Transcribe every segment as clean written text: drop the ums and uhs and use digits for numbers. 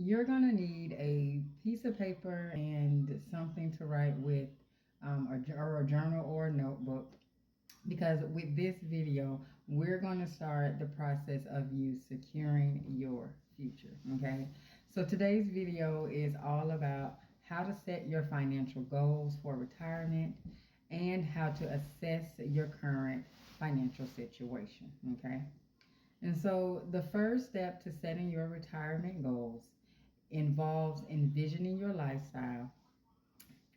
You're going to need a piece of paper and something to write with, or a journal or a notebook, because with this video, we're going to start the process of you securing your future. Okay, so today's video is all about how to set your financial goals for retirement and how to assess your current financial situation. Okay, and so the first step to setting your retirement goals involves envisioning your lifestyle,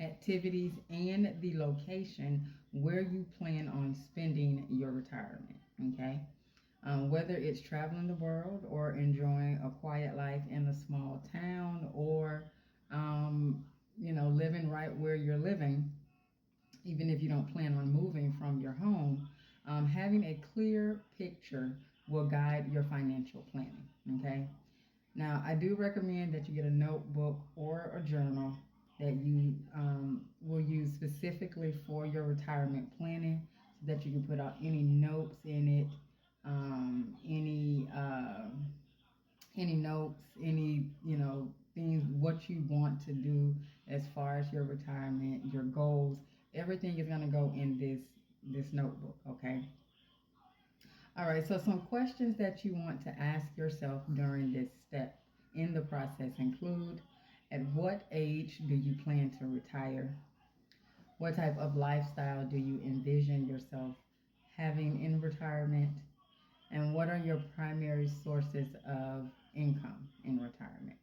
activities, and the location where you plan on spending your retirement. Okay. Whether it's traveling the world or enjoying a quiet life in a small town, or living right where you're living, even if you don't plan on moving from your home, having a clear picture will guide your financial planning. Okay. Now, I do recommend that you get a notebook or a journal that you will use specifically for your retirement planning, so that you can put out any notes in it, any notes, any things, what you want to do as far as your retirement, your goals. Everything is going to go in this notebook. Okay. All right, so some questions that you want to ask yourself during this step in the process include: at what age do you plan to retire? What type of lifestyle do you envision yourself having in retirement? And what are your primary sources of income in retirement?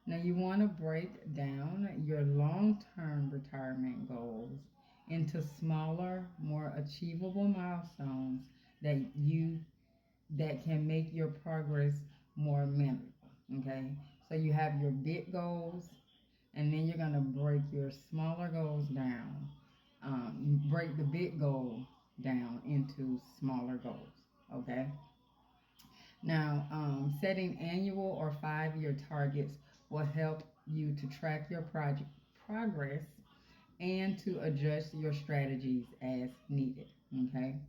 Now, you want to break down your long-term retirement goals into smaller, more achievable milestones that can make your progress more manageable. Okay, so you have your big goals, and then you're going to break your smaller goals down. Break the big goal down into smaller goals. Okay. Now, setting annual or 5-year targets will help you to track your project progress and to adjust your strategies as needed. Okay.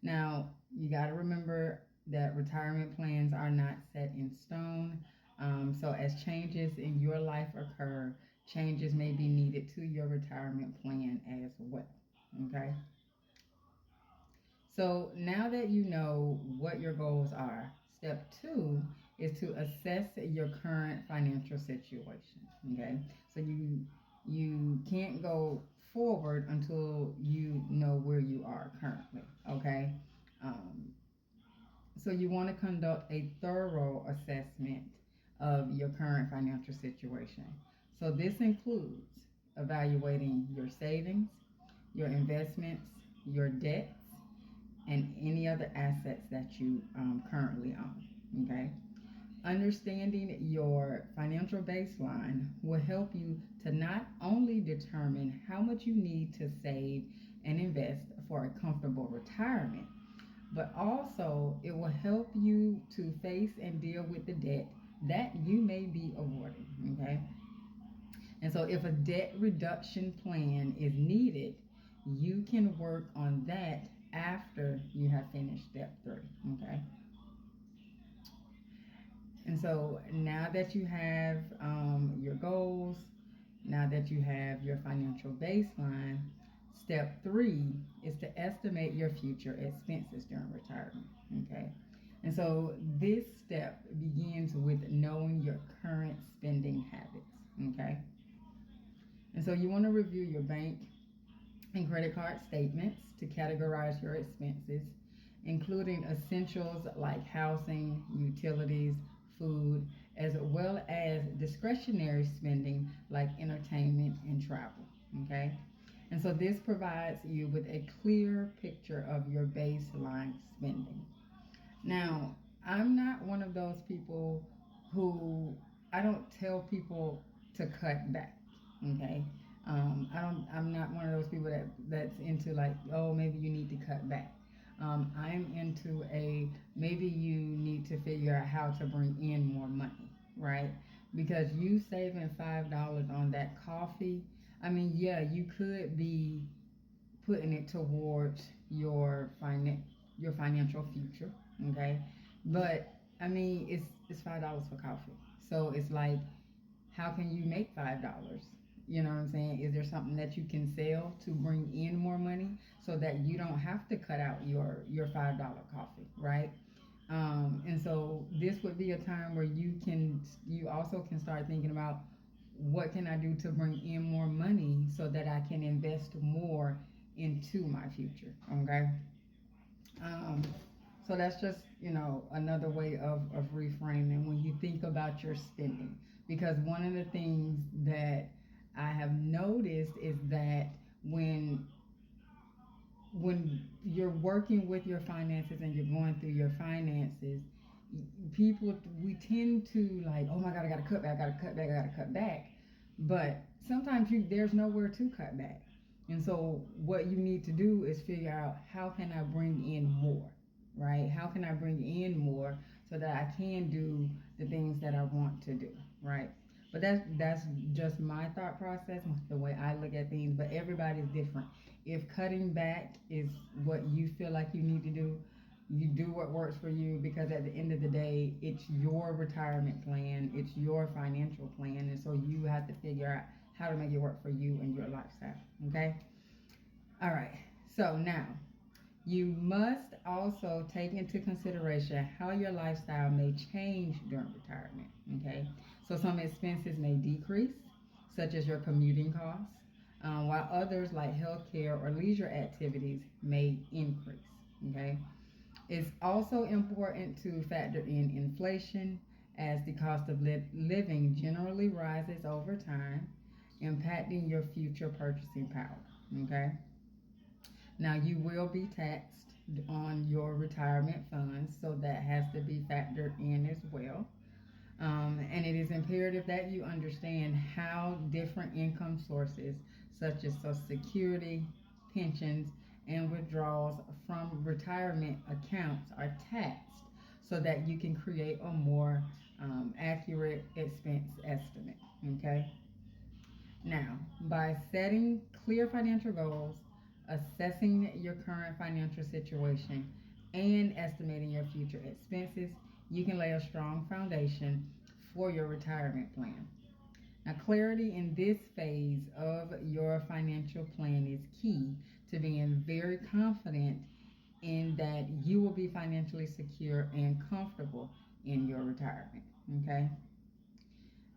Now, you got to remember that retirement plans are not set in stone. So as changes in your life occur, changes may be needed to your retirement plan as well. Okay. So now that you know what your goals are, step 2 is to assess your current financial situation. Okay. So you can't go forward until you know where you are currently. Okay. Um, so you want to conduct a thorough assessment of your current financial situation. So this includes evaluating your savings, your investments, your debts, and any other assets that you currently own. Okay. Understanding your financial baseline will help you to not only determine how much you need to save and invest for a comfortable retirement, but also it will help you to face and deal with the debt that you may be avoiding. Okay. And so if a debt reduction plan is needed, you can work on that after you have finished step 3. Okay. And so now that you have your goals, now that you have your financial baseline, step 3 is to estimate your future expenses during retirement. Okay. And so this step begins with knowing your current spending habits. Okay. And so you want to review your bank and credit card statements to categorize your expenses, including essentials like housing, utilities, food, as well as discretionary spending like entertainment and travel. Okay? And so this provides you with a clear picture of your baseline spending. Now, I'm not one of those people who, I don't tell people to cut back. Okay. I'm not one of those people that's into like, oh, maybe you need to cut back. I'm into maybe you need to figure out how to bring in more money, right? Because you saving $5 on that coffee, I mean, yeah, you could be putting it towards your financial future, okay? But I mean, it's $5 for coffee. So it's like, how can you make $5? You know what I'm saying? Is there something that you can sell to bring in more money so that you don't have to cut out your $5 coffee, right? And so this would be a time where you also can start thinking about, what can I do to bring in more money so that I can invest more into my future. Okay. Um, so that's just, another way of reframing when you think about your spending. Because one of the things that I have noticed is that when when you're working with your finances and you're going through your finances, people, we tend to like, oh my God, I gotta cut back, I gotta cut back, I gotta cut back. But sometimes there's nowhere to cut back. And so what you need to do is figure out, how can I bring in more, right? How can I bring in more so that I can do the things that I want to do, right? But that's just my thought process, the way I look at things. But everybody's different. If cutting back is what you feel like you need to do, you do what works for you, because at the end of the day, it's your retirement plan, it's your financial plan, and so you have to figure out how to make it work for you and your lifestyle. Okay? All right. So now, you must also take into consideration how your lifestyle may change during retirement. Okay? So some expenses may decrease, such as your commuting costs, while others, like healthcare or leisure activities, may increase. Okay? It's also important to factor in inflation, as the cost of living generally rises over time, impacting your future purchasing power. Okay? Now, you will be taxed on your retirement funds, so that has to be factored in as well. And it is imperative that you understand how different income sources, such as Social Security, pensions, and withdrawals from retirement accounts, are taxed, so that you can create a more accurate expense estimate. Okay? Now, by setting clear financial goals, assessing your current financial situation, and estimating your future expenses, you can lay a strong foundation for your retirement plan. Now, clarity in this phase of your financial plan is key to being very confident in that you will be financially secure and comfortable in your retirement. Okay?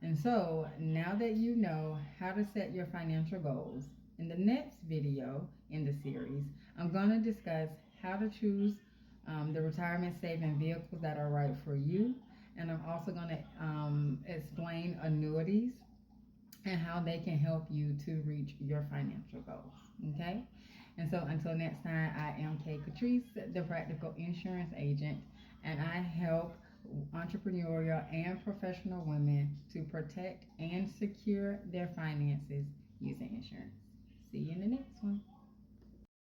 And so, now that you know how to set your financial goals, in the next video in the series, I'm going to discuss how to choose the retirement saving vehicles that are right for you. And I'm also going to explain annuities and how they can help you to reach your financial goals. Okay? And so, until next time, I am Katrice, the practical insurance agent, and I help entrepreneurial and professional women to protect and secure their finances using insurance. See you in the next one.